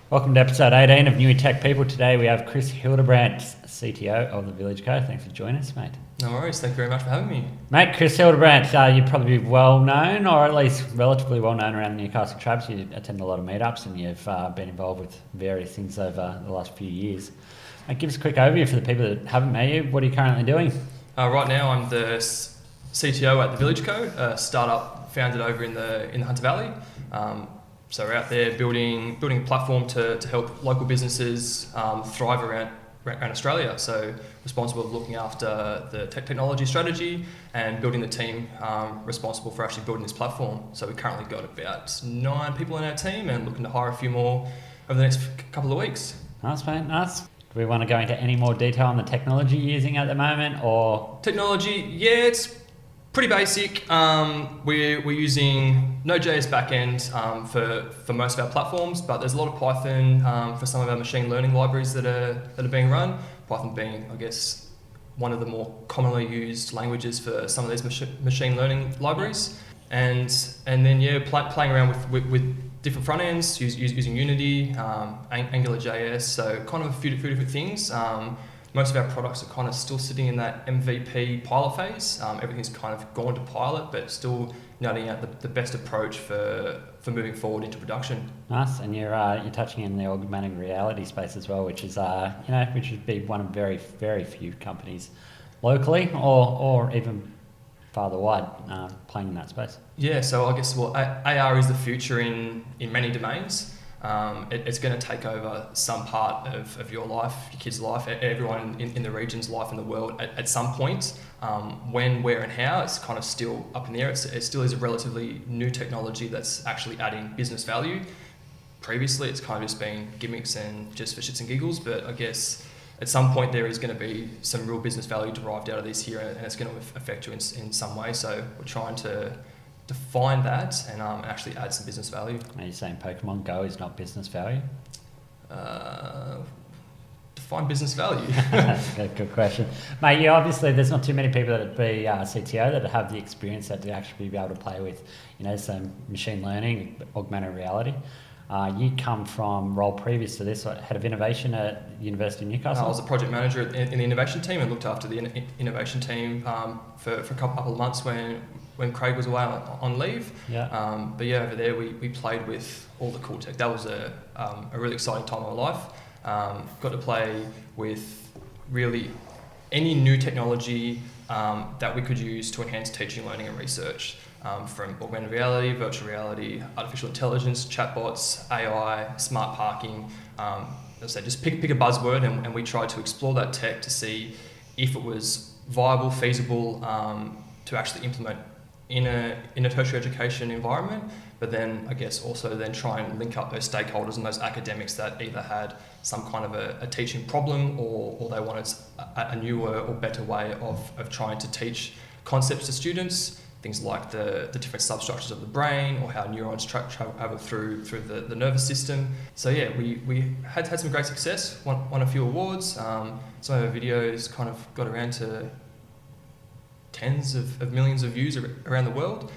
Welcome to episode 18 of New Tech People. Today we have Chris Hildebrandt, CTO of the Village Co. Thanks for joining us, mate. No worries. Thank you very much for having me. Mate, Chris Hildebrandt, you're probably well known, or at least relatively well known around the Newcastle Tribes. You attend a lot of meetups and you've been involved with various things over the last few years. Give us a quick overview for the people that haven't met you. What are you currently doing? Right now I'm the CTO at the Village Co., a startup founded over in the Hunter Valley. So we're out there building a platform to help local businesses thrive around Australia. So responsible for looking after the technology strategy and building the team responsible for actually building this platform. So we've currently got about 9 people in our team and looking to hire a few more over the next couple of weeks. Nice, mate, nice. Do we want to go into any more detail on the technology you're using at the moment, or? Technology, yeah, it's pretty basic. We're using Node.js backend for most of our platforms, but there's a lot of Python for some of our machine learning libraries that are being run. Python being, I guess, one of the more commonly used languages for some of these machine learning libraries. And then playing around with different front ends, using Unity, AngularJS, so kind of a few different things. Most of our products are kind of still sitting in that MVP pilot phase. Everything's kind of gone to pilot, but still nutting out the best approach for moving forward into production. Nice, and you're touching in the augmented reality space as well, which is which would be one of very, very few companies locally or even farther wide playing in that space. Yeah, so I guess AR is the future in many domains. It's going to take over some part of your life, your kid's life, everyone in the region's life in the world at some point. When, where and how, it's kind of still up in the air. It still is a relatively new technology that's actually adding business value. Previously, it's kind of just been gimmicks and just for shits and giggles, but I guess at some point there is going to be some real business value derived out of this here, and it's going to affect you in some way. So we're trying to define that and actually add some business value. Are you saying Pokemon Go is not business value? Define business value. Good question. Mate, obviously there's not too many people that would be CTO that have the experience that to actually be able to play with, some machine learning, augmented reality. You come from role previous to this, head of innovation at University of Newcastle? I was a project manager in the innovation team and looked after the innovation team for a couple of months when Craig was away on leave. Yeah. But yeah, over there we played with all the cool tech. That was a really exciting time of my life. Got to play with really any new technology that we could use to enhance teaching, learning and research. From augmented reality, virtual reality, artificial intelligence, chatbots, AI, smart parking. As I say, just pick a buzzword and we tried to explore that tech to see if it was viable, feasible to actually implement in a tertiary education environment, but then I guess also then try and link up those stakeholders and those academics that either had some kind of a teaching problem or they wanted a newer or better way of trying to teach concepts to students. Things like the different substructures of the brain or how neurons travel through the nervous system. So yeah, we had some great success, won a few awards. Some of our videos kind of got around to tens of millions of views around the world.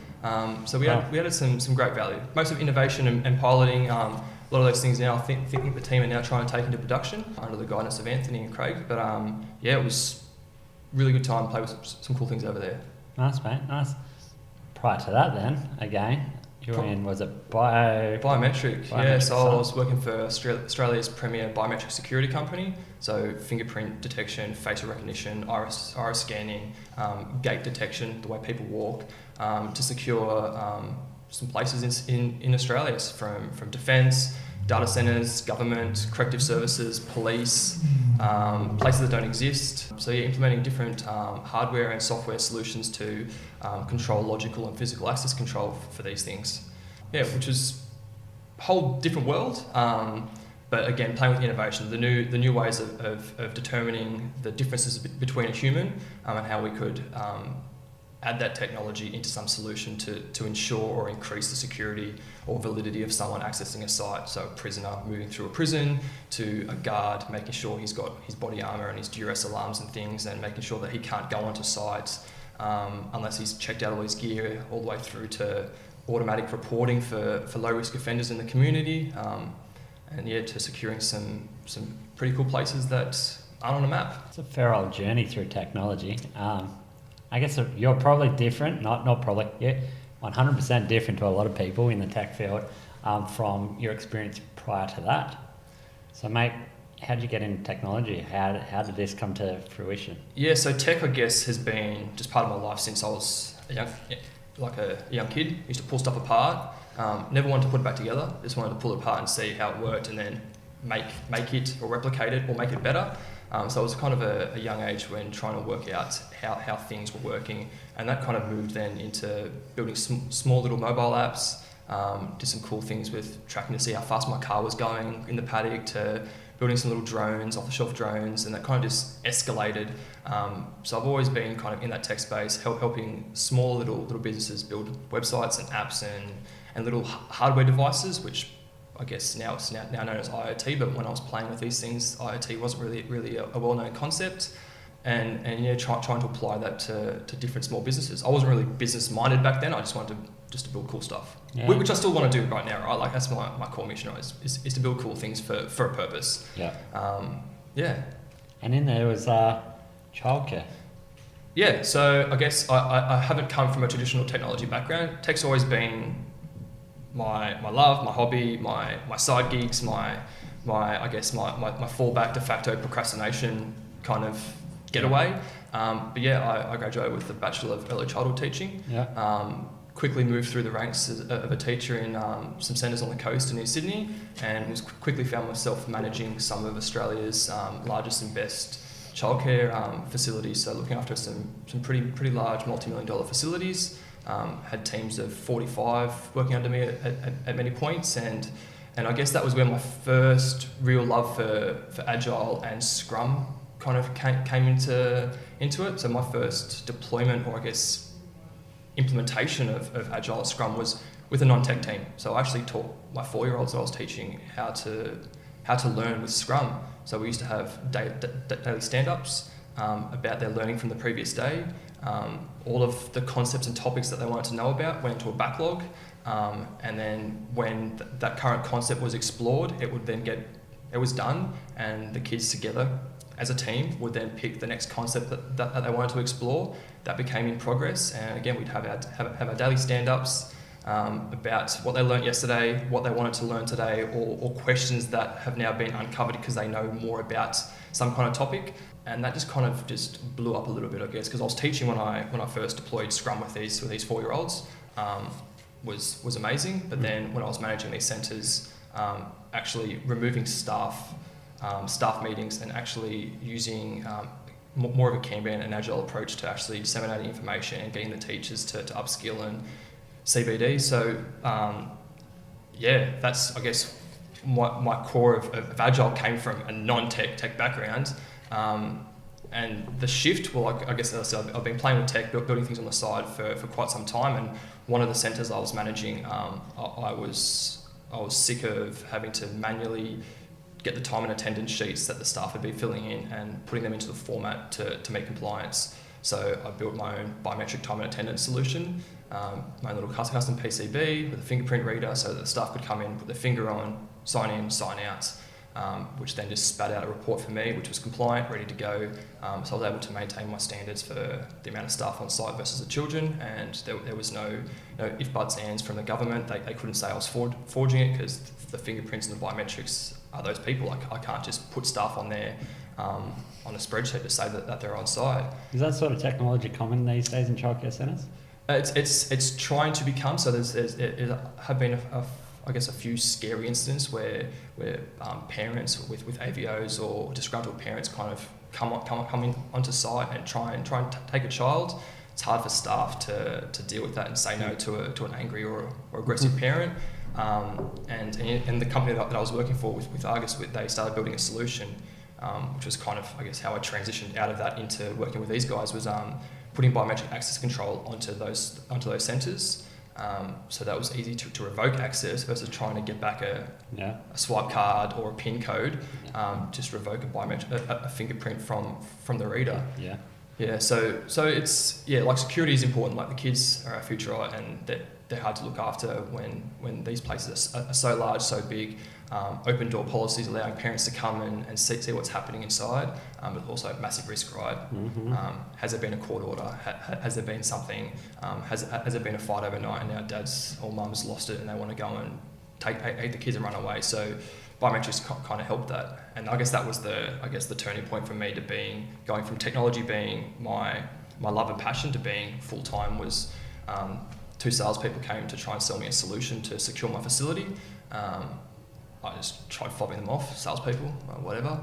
So we added some great value. Most of innovation and piloting, a lot of those things now I think the team are now trying to take into production under the guidance of Anthony and Craig. But it was really good time to play with some cool things over there. Nice, mate, nice. Prior to that then, again, you were in, was it Biometric? Yeah, so I was working for Australia's premier biometric security company. So fingerprint detection, facial recognition, iris scanning, gait detection, the way people walk, to secure some places in Australia, from defence, data centres, government, corrective services, police, places that don't exist. So implementing different hardware and software solutions to control logical and physical access control for these things. Yeah, which is a whole different world. But again, playing with innovation, the new ways of determining the differences between a human and how we could add that technology into some solution to ensure or increase the security or validity of someone accessing a site. So a prisoner moving through a prison, to a guard making sure he's got his body armour and his duress alarms and things, and making sure that he can't go onto sites. unless he's checked out all his gear, all the way through to automatic reporting for low risk offenders in the community, and yeah, to securing some pretty cool places that aren't on a map. It's a fair old journey through technology. I guess you're probably different, not probably, yeah, 100% different to a lot of people in the tech field from your experience prior to that. So mate, how did you get into technology? How did this come to fruition? Yeah, so tech, I guess, has been just part of my life since I was a young kid. Used to pull stuff apart. Never wanted to put it back together. Just wanted to pull it apart and see how it worked, and then make it or replicate it or make it better. So it was kind of a young age when trying to work out how things were working, and that kind of moved then into building small little mobile apps. Did some cool things with tracking to see how fast my car was going in the paddock, to building some little drones, off-the-shelf drones, and that kind of just escalated. So I've always been kind of in that tech space, helping small little businesses build websites and apps and little hardware devices, which I guess now it's now known as IoT. But when I was playing with these things, IoT wasn't really a well-known concept. And yeah, trying to apply that to different small businesses. I wasn't really business-minded back then. I just wanted to build cool stuff, which I still want to do right now, right? Like that's my core mission, right? Is to build cool things for a purpose. Yeah. Yeah. And in there was childcare. Yeah, so I guess I haven't come from a traditional technology background. Tech's always been my love, my hobby, my side gigs, my fallback de facto procrastination kind of getaway. But yeah, I graduated with a Bachelor of Early Childhood Teaching. Yeah. Quickly moved through the ranks of a teacher in some centres on the coast near Sydney, and quickly found myself managing some of Australia's largest and best childcare facilities. So looking after some pretty large multi-million-dollar facilities. Had teams of 45 working under me at many points, and I guess that was where my first real love for Agile and Scrum kind of came into it. So my first deployment, or I guess implementation of Agile Scrum, was with a non-tech team. So I actually taught my 4-year-olds that I was teaching how to learn with Scrum. So we used to have daily stand-ups about their learning from the previous day. All of the concepts and topics that they wanted to know about went into a backlog, and then when that current concept was explored, it was done, and the kids together as a team would then pick the next concept that they wanted to explore. That became in progress, and again we'd have our daily stand-ups about what they learnt yesterday, what they wanted to learn today, or questions that have now been uncovered because they know more about some kind of topic. And that just kind of just blew up a little bit, I guess, because I was teaching when I first deployed Scrum with these 4-year-olds, was amazing. But then when I was managing these centres, actually removing staff meetings and actually using more of a Kanban and Agile approach to actually disseminating information and getting the teachers to upskill and CBD. So yeah, that's, I guess, my core of Agile came from a non-tech background. And the shift, well, I guess as I said, I've been playing with tech, building things on the side for quite some time. And one of the centres I was managing, I was sick of having to manually get the time and attendance sheets that the staff had been filling in and putting them into the format to meet compliance. So I built my own biometric time and attendance solution, my own little custom PCB with a fingerprint reader, so that the staff could come in, put their finger on, sign in, sign out, which then just spat out a report for me, which was compliant, ready to go. So I was able to maintain my standards for the amount of staff on site versus the children, and there was no if, buts, ands from the government. They couldn't say I was forging it, because the fingerprints and the biometrics are those people. I can't just put staff on there on a spreadsheet to say that they're on site. Is that sort of technology common these days in childcare centres? It's trying to become. So there have been a few scary incidents where parents with AVOs or disgruntled parents kind of come in onto site and try and take a child. It's hard for staff to deal with that and say no to an angry or aggressive parent. And the company that I was working for with Argus, they started building a solution, which was kind of, I guess, how I transitioned out of that into working with these guys, was putting biometric access control onto those centres. So that was easy to revoke access versus trying to get back a swipe card or a PIN code. Just revoke a fingerprint from the reader. Yeah. Yeah, so it's like security is important. Like the kids are our future, right? And they're hard to look after when these places are so large, so big. Open door policies allowing parents to come and see what's happening inside, but also massive risk, right? Mm-hmm. Has there been a court order? Has there been something? Has there been a fight overnight and now dad's or mum's lost it and they want to go and take the kids and run away? So biometrics kind of helped that, and I guess that was the turning point for me to going from technology being my love and passion to being full time was 2 salespeople came to try and sell me a solution to secure my facility. I just tried fobbing them off, salespeople, whatever.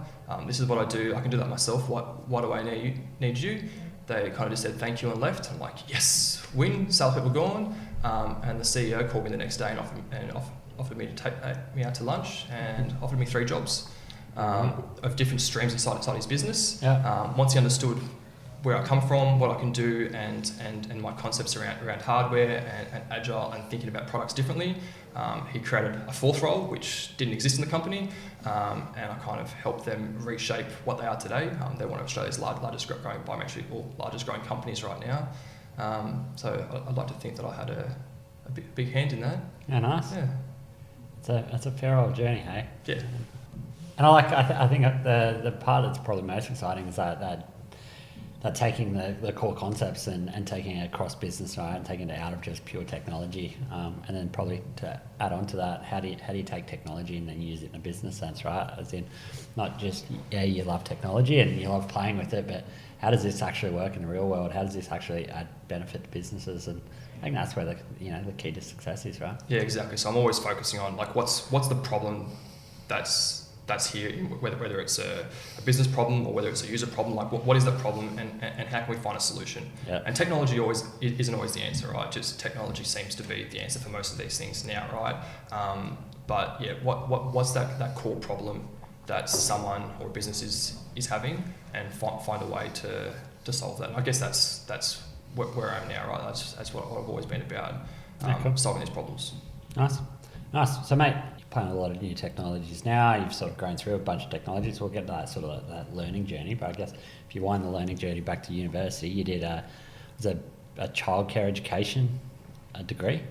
This is what I do. I can do that myself. Why do I need you? They kind of just said thank you and left. I'm like, yes, win. Salespeople gone. And the CEO called me the next day and offered me to take me out to lunch and offered me 3 jobs of different streams inside his business. Yeah. Once he understood where I come from, what I can do, and my concepts around hardware and agile and thinking about products differently. He created a 4th role, which didn't exist in the company, and I kind of helped them reshape what they are today. They're one of Australia's largest growing biometric or largest growing companies right now. So I'd like to think that I had a big hand in that. Yeah, nice. Yeah. It's a fair old journey, hey? Yeah. And I think the part that's probably most exciting is that taking the core concepts and taking it across business, right, and taking it out of just pure technology, and then probably to add on to that, how do you take technology and then use it in a business sense, right? As in, not just you love technology and you love playing with it, but how does this actually work in the real world? How does this actually add benefit to businesses? And I think that's where the key to success is, right? Yeah, exactly. So I'm always focusing on like what's the problem that's here, whether it's a business problem or whether it's a user problem. Like what is that problem and how can we find a solution? Yeah. And technology isn't always the answer, right? Just technology seems to be the answer for most of these things now, right? But yeah, what's that core problem that someone or a business is having, and find a way to solve that. And I guess that's where I am now, right? That's what I've always been about, Cool. solving these problems. Nice. So mate, you're playing a lot of new technologies now. You've sort of grown through a bunch of technologies. We'll get to that sort of that learning journey. But I guess if you wind the learning journey back to university, you did a childcare education degree.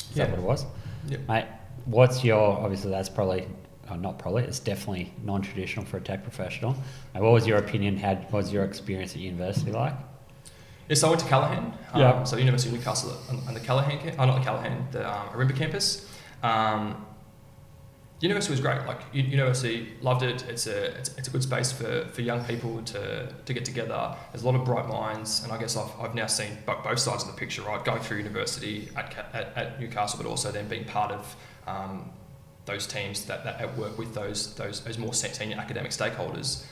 Is that what it was? Yep. Mate, what's your, obviously that's probably, not probably, it's definitely non-traditional for a tech professional. What was your opinion? What was your experience at university like? Yeah, so I went to Callaghan, so University of Newcastle and the Callaghan, not the Callaghan, the Arimba campus. University was great. Like university, loved it. It's a good space for young people to get together. There's a lot of bright minds, and I guess I've now seen both sides of the picture. Right, going through university at Newcastle, but also then being part of those teams that work with those more senior academic stakeholders.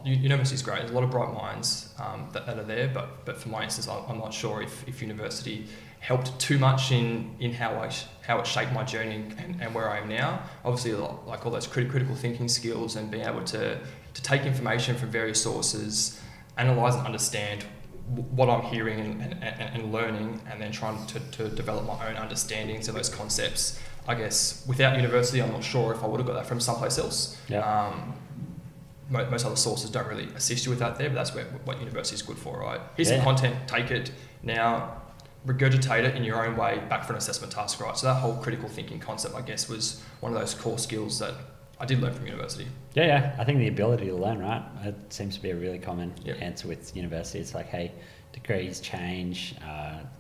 University is great. There's a lot of bright minds that are there, but for my instance, I'm not sure if university helped too much in how it shaped my journey and where I am now. Obviously, like all those critical thinking skills and being able to take information from various sources, analyse and understand what I'm hearing and learning, and then trying to develop my own understandings of those concepts. I guess without university, I'm not sure if I would have got that from someplace else. Yeah. Most other sources don't really assist you with that there, but that's what university is good for, right? Here's some content, take it, now regurgitate it in your own way back for an assessment task, right? So that whole critical thinking concept, I guess, was one of those core skills that I did learn from university. Yeah. I think the ability to learn, right? It seems to be a really common answer with university. It's like, hey, degrees change,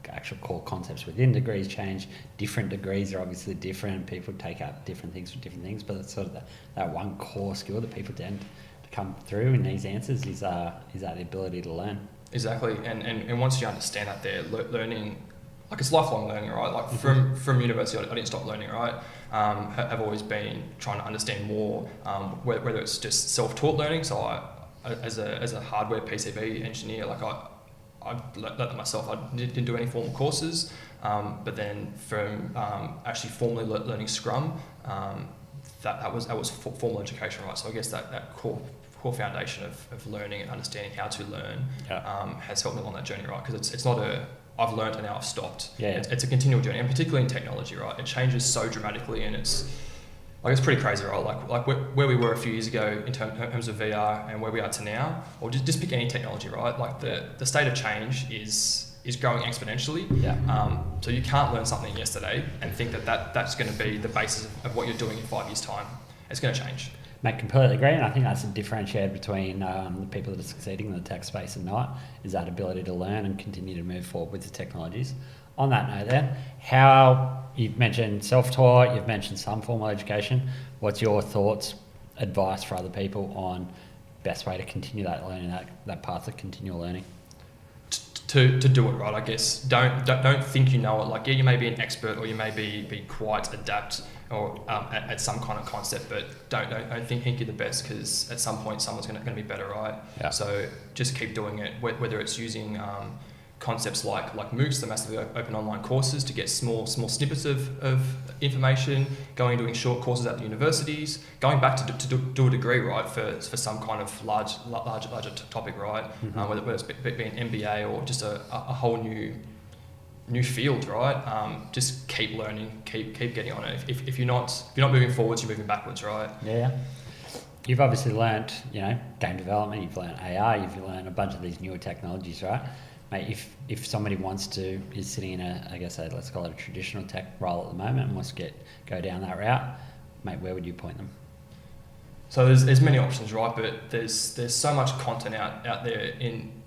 actual core concepts within degrees change. Different degrees are obviously different. People take up different things for different things, but it's sort of that one core skill that people tend to come through in these answers is that the ability to learn. Exactly, and once you understand that, they're learning, like it's lifelong learning, right? Like from university, I didn't stop learning, right? Have always been trying to understand more, whether it's just self-taught learning. So I as a hardware PCB engineer, like I learned that myself. I didn't do any formal courses, but then from actually formally learning Scrum, that was formal education, right? So I guess that core foundation of learning and understanding how to learn has helped me along that journey, right? Because it's not I've learned and now I've stopped. It's a continual journey, and particularly in technology, right? It changes so dramatically, and Like, it's pretty crazy, right? Like where we were a few years ago in terms of VR and where we are to now, or just pick any technology, right? Like the state of change is growing exponentially. Yeah. So you can't learn something yesterday and think that's going to be the basis of what you're doing in 5 years' time. It's going to change. Mate, completely agree, and I think that's a differentiator between the people that are succeeding in the tech space and not, is that ability to learn and continue to move forward with the technologies. On that note then, you've mentioned self-taught, you've mentioned some formal education. What's your thoughts, advice for other people on best way to continue that learning, that path of continual learning? To do it right, I guess. Don't think you know it. Like, yeah, you may be an expert or you may be quite adept or at some kind of concept, but don't think you're the best, because at some point someone's going to be better, right? Yeah. So just keep doing it, whether it's using concepts like MOOCs, the massively open online courses, to get small snippets of information, going and doing short courses at the universities, going back to do a degree, right, for some kind of larger topic, right? Mm-hmm. Whether it's be an MBA or just a whole new field, right? Just keep learning, keep getting on it. If you're not moving forwards, you're moving backwards, right? Yeah. You've obviously learnt, game development, you've learnt AR, you've learnt a bunch of these newer technologies, right? Mate, if somebody is sitting in let's call it a traditional tech role at the moment and wants to go down that route, mate, where would you point them? So there's many options, right? But there's so much content out there in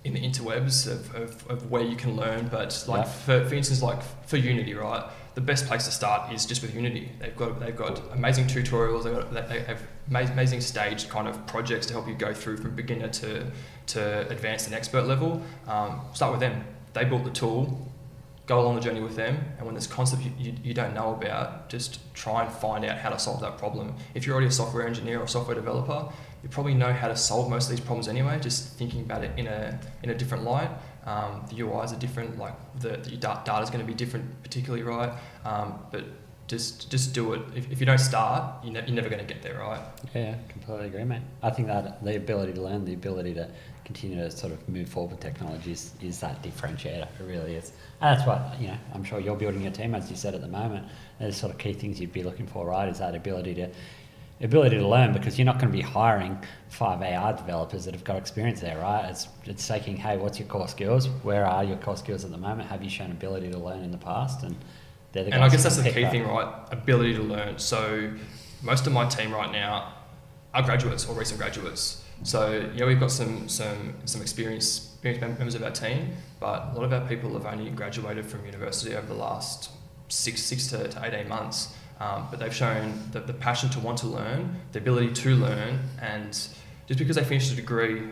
the interwebs of where you can learn. But for instance, like for Unity, right? The best place to start is just with Unity. They've got amazing tutorials. They have amazing staged kind of projects to help you go through from beginner to advanced and expert level. Start with them. They built the tool. Go along the journey with them. And when there's concept you don't know about, just try and find out how to solve that problem. If you're already a software engineer or software developer, you probably know how to solve most of these problems anyway. Just thinking about it in a different light. The UIs are different, like your data is going to be different, particularly, right? But just do it. If you don't start, you're never going to get there, right? Yeah, completely agree, mate. I think that the ability to learn, the ability to continue to sort of move forward with technology is that differentiator. It really is. And that's what, I'm sure you're building your team, as you said at the moment. There's sort of key things you'd be looking for, right? Is that ability to learn, because you're not going to be hiring 5 AR developers that have got experience there, right? It's taking, hey, what's your core skills? Where are your core skills at the moment? Have you shown ability to learn in the past? And they're the guys. And I guess that's the key thing, right? Ability to learn. So most of my team right now are graduates or recent graduates. So we've got some experienced members of our team, but a lot of our people have only graduated from university over the last six to 18 months. But they've shown the passion to want to learn, the ability to learn, and just because they finished a degree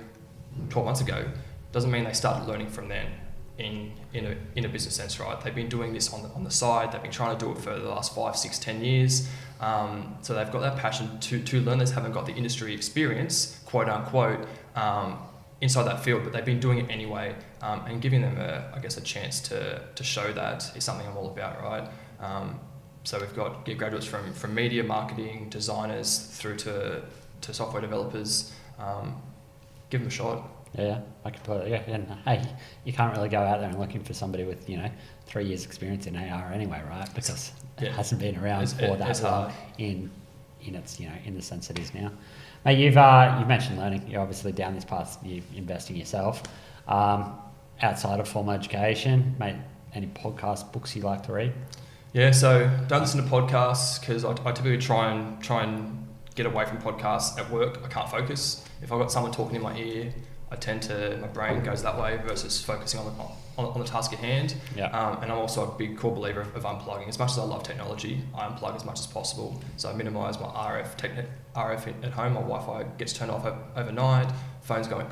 12 months ago doesn't mean they started learning from then in a business sense, right? They've been doing this on the side. They've been trying to do it for the last 5, 6, 10 years. So they've got that passion to learn. They just haven't got the industry experience, quote unquote, inside that field, but they've been doing it anyway. And giving them a chance to show that is something I'm all about, right? So we've got graduates from media, marketing, designers, through to software developers. Give them a shot. Yeah, I completely. Yeah, and hey, you can't really go out there and looking for somebody with 3 years experience in AR anyway, right? Because it hasn't been around for that long in its in the sense it is now. Mate, you've mentioned learning. You're obviously down this path. You're investing yourself. Outside of formal education, mate, any podcasts, books you like to read? Yeah, so don't listen to podcasts, because I typically try and get away from podcasts at work. I can't focus. If I've got someone talking in my ear, my brain goes that way versus focusing on the task at hand. Yeah. And I'm also a big core believer of unplugging. As much as I love technology, I unplug as much as possible. So I minimise my RF at home. My Wi-Fi gets turned off overnight. Phone's going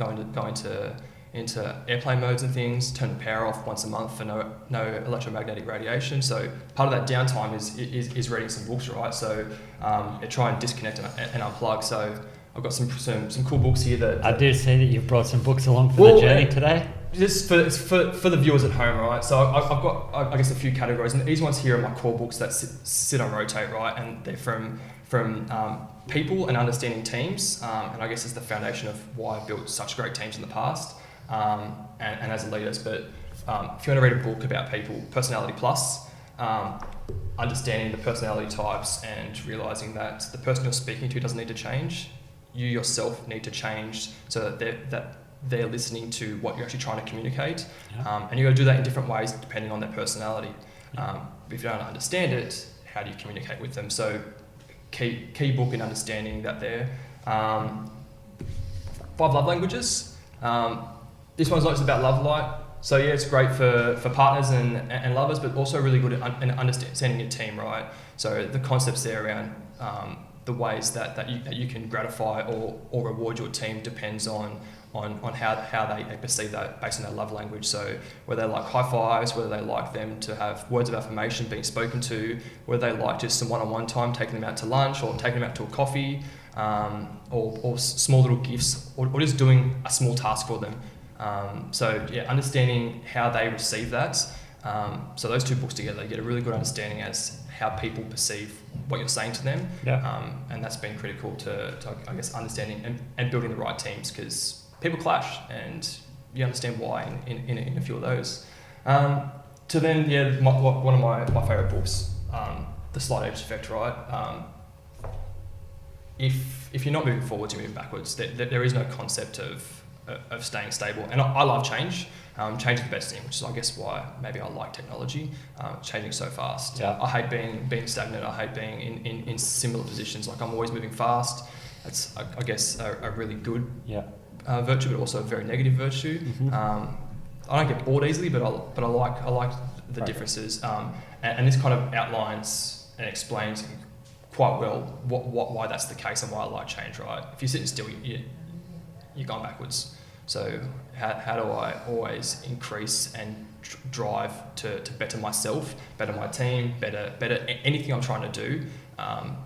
into airplane modes and things. Turn the power off once a month for no electromagnetic radiation. So part of that downtime is reading some books, right? So I try and disconnect and unplug. So I've got some cool books here that I do see that you've brought some books along for the journey today. Just for the viewers at home, right? So I've got I guess a few categories, and these ones here are my core books that sit on rotate, right? And they're from people and understanding teams, and I guess it's the foundation of why I've built such great teams in the past, and as leaders. But if you want to read a book about people, Personality Plus. understanding the personality types and realizing that the person you're speaking to doesn't need to change. You yourself need to change so that they're listening to what you're actually trying to communicate. And you've got to do that in different ways depending on their personality. If you don't understand it, how do you communicate with them? So key book in understanding that they're 5 love languages. This one's not just about love light. So yeah, it's great for partners and lovers, but also really good at understanding your team, right? So the concepts there around the ways that you can gratify or reward your team depends on how they perceive that based on their love language. So whether they like high fives, whether they like them to have words of affirmation being spoken to, whether they like just some one-on-one time, taking them out to lunch or taking them out to a coffee, or small little gifts, or just doing a small task for them. So yeah, understanding how they receive that. So those 2 books together, you get a really good understanding as how people perceive what you're saying to them. And that's been critical to I guess, understanding and building the right teams, because people clash and you understand why in a few of those. To then, yeah, one of my favourite books, The Slight Edge Effect, right? If you're not moving forwards, you're moving backwards. There is no concept of staying stable. And I love change. Change is the best thing, which is, I guess, why maybe I like technology. Changing so fast. Yeah. I hate being stagnant. I hate being in similar positions. Like, I'm always moving fast. That's, I guess, a really good virtue, but also a very negative virtue. I don't get bored easily, but I like the differences. And this kind of outlines and explains quite well why that's the case and why I like change, right? If you're sitting still, you're going backwards. So how do I always increase and drive to better myself, better my team, better anything I'm trying to do,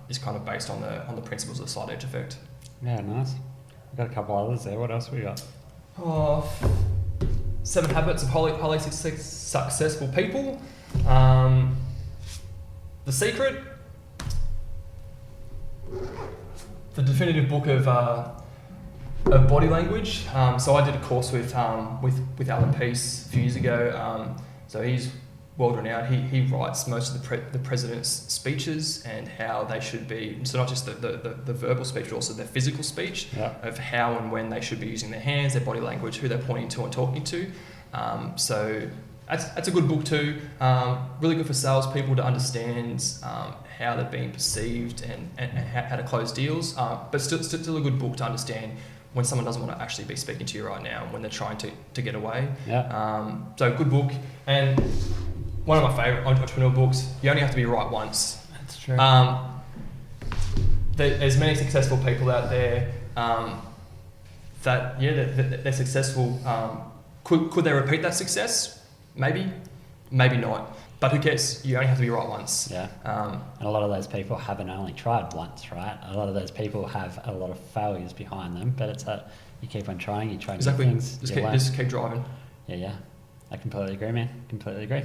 is kind of based on the principles of the Slight Edge Effect. Yeah, nice. We've got a couple others there. What else we got? 7 Habits of Highly Successful People. The Secret. The definitive book of body language. So I did a course with Alan Peace a few years ago. So he's world renowned. He writes most of the president's speeches and how they should be. So not just the verbal speech, but also their physical speech of how and when they should be using their hands, their body language, who they're pointing to and talking to. So that's a good book too. Really good for salespeople to understand how they're being perceived and how to close deals. But still a good book to understand when someone doesn't want to actually be speaking to you right now, when they're trying to get away. So good book. And one of my favourite entrepreneur books, You Only Have to Be Right Once. That's true. There's many successful people out there that they're successful. Could they repeat that success? Maybe not. But who cares? You only have to be right once. Yeah. And a lot of those people haven't only tried once, right? A lot of those people have a lot of failures behind them, but it's that you keep on trying, you try new things. Just keep driving. Yeah. I completely agree, man. Completely agree.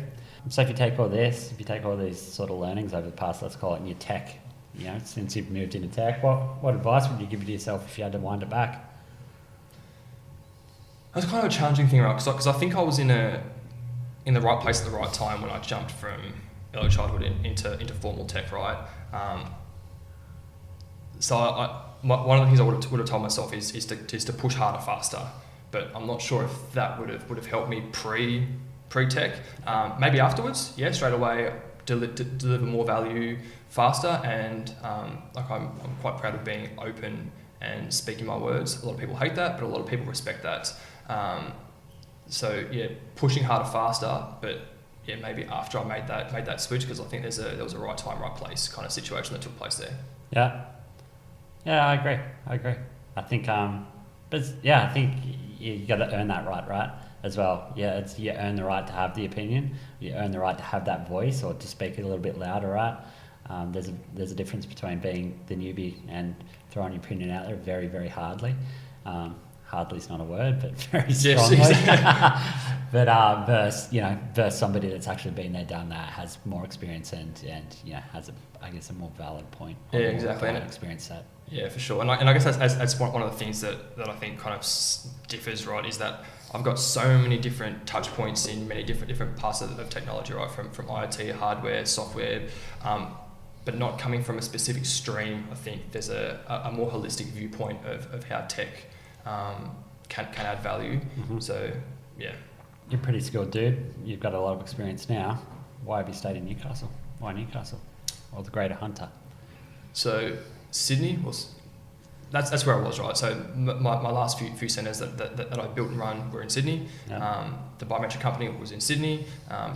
So if you take all these sort of learnings over the past, let's call it in your tech, since you've moved into tech, what advice would you give to yourself if you had to wind it back? That's kind of a challenging thing, right? Because I think I was in the right place at the right time when I jumped from early childhood into formal tech, right? One of the things I would have told myself is to push harder, faster. But I'm not sure if that would have helped me pre-tech. Maybe afterwards, straight away deliver more value faster. And I'm quite proud of being open and speaking my words. A lot of people hate that, but a lot of people respect that. Pushing harder, faster, but maybe after I made that switch, because I think there was a right time, right place kind of situation that took place there. Yeah, I agree. I think, I think you got to earn that right as well. Yeah, you earn the right to have the opinion. You earn the right to have that voice or to speak a little bit louder, right? There's a difference between being the newbie and throwing your opinion out there very, very hardly. Hardly is not a word, but very strongly. But versus somebody that's actually been there, done that, has more experience and has a more valid point. Yeah, exactly. And experience that. Yeah, for sure. And I guess that's one of the things that I think kind of differs, right? Is that I've got so many different touch points in many different parts of technology, right? From IoT, hardware, software, but not coming from a specific stream. I think there's a more holistic viewpoint of how tech can add value. Mm-hmm. So, yeah. You're a pretty skilled dude. You've got a lot of experience now. Why have you stayed in Newcastle? Why Newcastle? Or the Greater Hunter? So Sydney was, that's where I was, right? So my last few centres that I built and run were in Sydney. Yeah. The biometric company was in Sydney.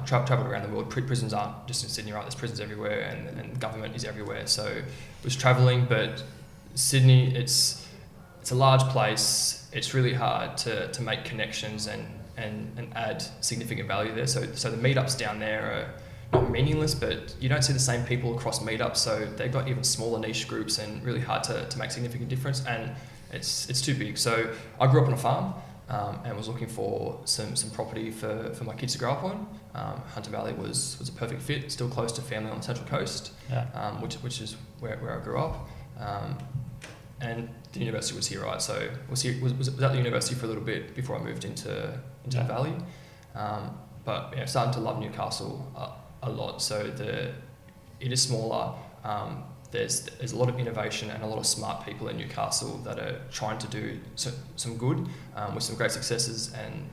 Travelled around the world. Prisons aren't just in Sydney, right? There's prisons everywhere, and government is everywhere. So was travelling, but Sydney, it's a large place. It's really hard to make connections and add significant value there. So the meetups down there are not meaningless, but you don't see the same people across meetups. So they've got even smaller niche groups and really hard to make significant difference. And it's too big. So I grew up on a farm and was looking for some property for my kids to grow up on. Hunter Valley was a perfect fit, still close to family on the Central Coast, which is where I grew up. And the university was here, right? So was at the university for a little bit before I moved into the valley. But yeah, starting to love Newcastle a lot. So it is smaller. There's a lot of innovation and a lot of smart people in Newcastle that are trying to do some good with some great successes, and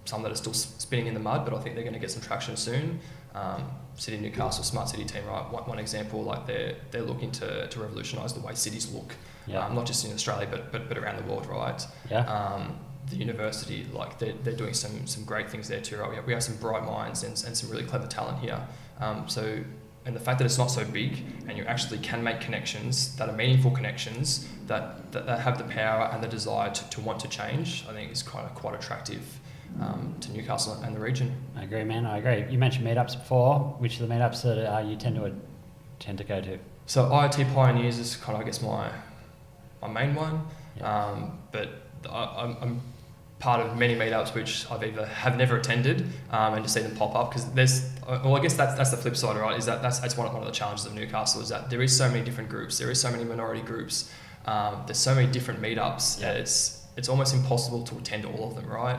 some that are still spinning in the mud. But I think they're going to get some traction soon. City Newcastle Smart City team, right? One example, like they're looking to revolutionise the way cities look, not just in Australia but around the world, right? The university, like they're doing some great things there too, right? We have some bright minds and some really clever talent here. And the fact that it's not so big and you actually can make connections that are meaningful connections that have the power and the desire to want to change, I think is quite attractive to Newcastle and the region. I agree, man. I agree. You mentioned meetups before. Which of the meetups that you tend to go to? So IoT Pioneers is kind of, I guess, my main one. But I'm part of many meetups which I've either have never attended and just see them pop up, because I guess that's the flip side, right? Is that's one of the challenges of Newcastle, is that there is so many different groups, there is so many minority groups, there's so many different meetups. Yeah. It's almost impossible to attend all of them, right?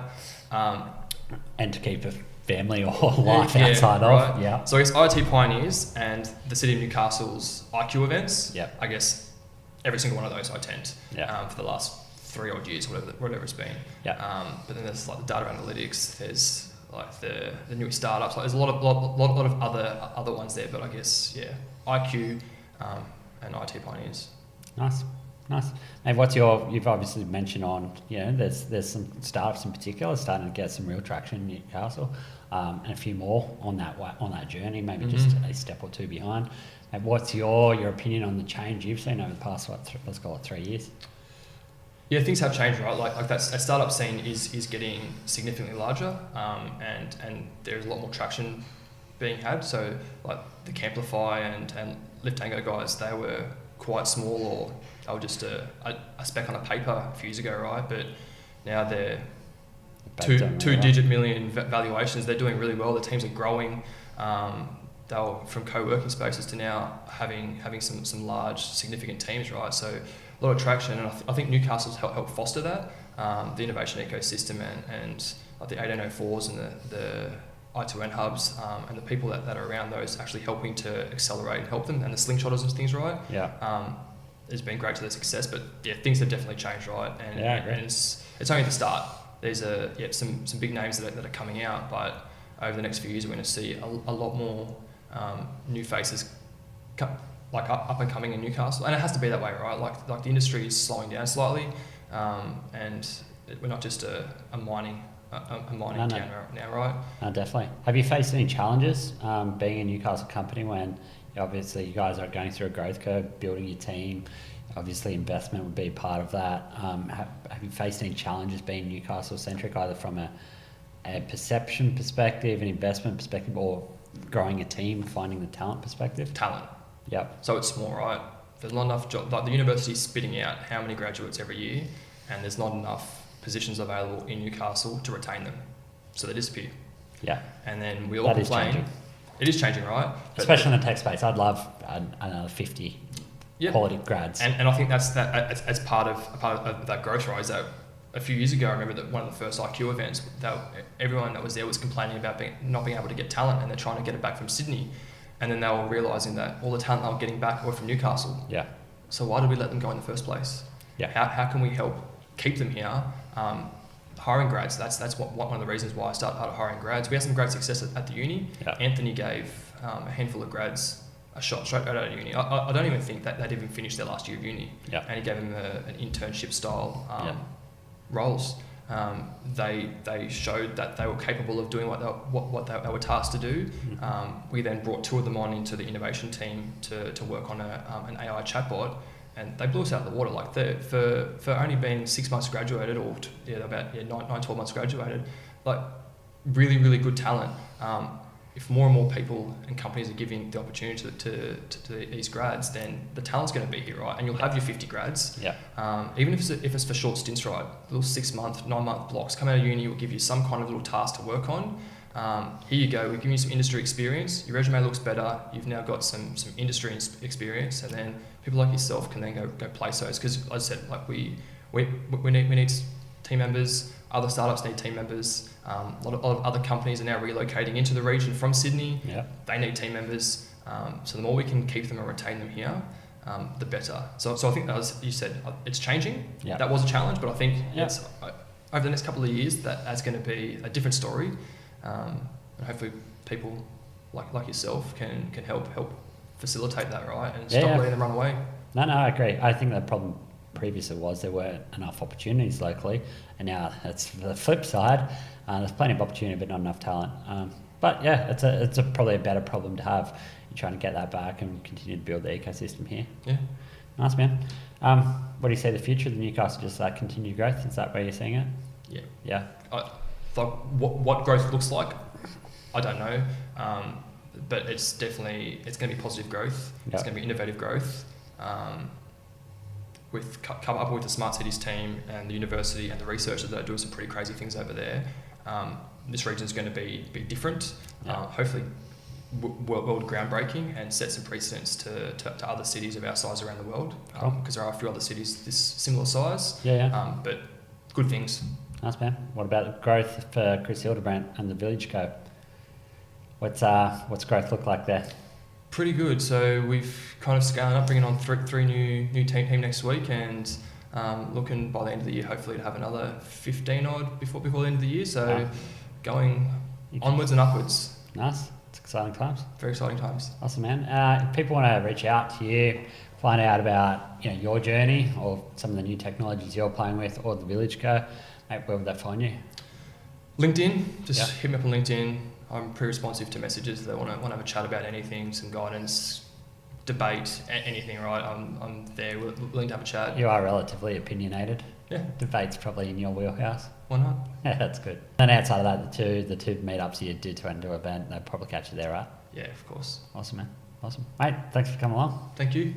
And to keep a family or life outside right. of. Yeah. So I guess IoT Pioneers and the City of Newcastle's IQ events. Yeah. I guess every single one of those I attend. Yeah. For the last 3 odd years, whatever it's been. Yeah. But then there's like the data analytics. There's like the new startups. Like there's a lot of other ones there. But I guess IQ and IT Pioneers. Nice. And you've obviously mentioned there's some startups in particular starting to get some real traction in Newcastle, and a few more on that journey, maybe just a step or two behind. And what's your opinion on the change you've seen over the past, let's call it 3 years? Yeah, things have changed, right? Like that startup scene is getting significantly larger, and there's a lot more traction being had. So like the Camplify and Liftango guys, they were quite small, or they were just a speck on a paper a few years ago, right? But now they're two-digit million valuations. They're doing really well. The teams are growing. They were from co-working spaces to now having some large, significant teams, right? So a lot of traction, and I think Newcastle's helped foster that, the innovation ecosystem and like the 1804s and the I2N hubs, and the people that are around those actually helping to accelerate and help them, and the slingshotters and things, right? Yeah. It's been great to their success, but things have definitely changed, right? And it's only the start. There's some big names that are coming out, but over the next few years we're going to see a lot more new faces up and coming in Newcastle, and it has to be that way, right? Like the industry is slowing down slightly, and we're not just a mining town now, right? No, definitely. Have you faced any challenges being a Newcastle company when obviously you guys are going through a growth curve, building your team? Obviously investment would be part of that. Have you faced any challenges being Newcastle centric, either from a perception perspective, an investment perspective, or growing a team, finding the talent perspective? Talent. Yep. So it's small, right? There's not enough jobs. Like the university's spitting out how many graduates every year, and there's not enough positions available in Newcastle to retain them, so they disappear. Yeah. And then we all complain. It is changing, right? But especially in the tech space, I'd love another 50 quality grads. And I think that's part of that growth, right? Is that a few years ago, I remember that one of the first IQ events, everyone that was there was complaining about not being able to get talent, and they're trying to get it back from Sydney. And then they were realising that all the talent they were getting back were from Newcastle. Yeah. So why did we let them go in the first place? Yeah. How can we help keep them here? Hiring grads, that's one of the reasons why I started hiring grads. We had some great success at the uni. Yeah. Anthony gave a handful of grads a shot straight out of uni. I don't even think that they'd even finished their last year of uni. Yeah. And he gave them an internship style roles. They showed that they were capable of doing what they were tasked to do. Mm-hmm. We then brought 2 of them on into the innovation team to work on an AI chatbot, and they blew us out of the water. Like for only being 6 months graduated, or about 12 months graduated, like really, really good talent. If more and more people and companies are giving the opportunity to these grads, then the talent's going to be here, right? And you'll have your 50 grads. Yeah. Even if it's for short stints, right? Little 6-month, 9-month blocks. Come out of uni, we'll give you some kind of little task to work on. Here you go. We're giving you some industry experience. Your resume looks better. You've now got some industry experience, and then people like yourself can then go place those. Because as I said, like we need team members. Other startups need team members. A lot of other companies are now relocating into the region from Sydney. Yeah. They need team members. So the more we can keep them and retain them here, the better. So I think, as you said, it's changing. Yeah. That was a challenge, but I think it's over the next couple of years that's going to be a different story. And hopefully people like yourself can help facilitate that, right? And stop letting them run away. No, I agree. I think the problem previously was there weren't enough opportunities locally, and now that's the flip side. There's plenty of opportunity, but not enough talent. But yeah, it's probably a better problem to have. You're trying to get that back and continue to build the ecosystem here. Yeah. Nice, man. What do you see the future of the Newcastle? Just continued growth? Is that where you're seeing it? Yeah. Yeah. What growth looks like, I don't know. But it's going to be positive growth. Yep. It's going to be innovative growth. Come up with the Smart Cities team and the university and the researchers that are doing some pretty crazy things over there. This region is going to be different. Hopefully, world groundbreaking, and set some precedents to other cities of our size around the world. Because there are a few other cities this similar size. Yeah. But good things. Nice, man. What about growth for Chris Hildebrandt and the Village Co? What's growth look like there? Pretty good. So we've kind of scaled up, bringing on three new team next week, and looking by the end of the year, hopefully to have another 15 odd before the end of the year. So going onwards and upwards. Nice. It's exciting times. Very exciting times. Awesome, man. If people want to reach out to you, find out about your journey or some of the new technologies you're playing with, or the Village Co, mate, where would they find you? LinkedIn. Just hit me up on LinkedIn. I'm pretty responsive to messages. They want to have a chat about anything, some guidance, debate, anything, right? I'm there, willing to have a chat. You are relatively opinionated. Yeah. Debate's probably in your wheelhouse. Why not? Yeah, that's good. And outside of that, the two meetups you did to an event, they'll probably catch you there, right? Yeah, of course. Awesome, man. Awesome. Mate, thanks for coming along. Thank you.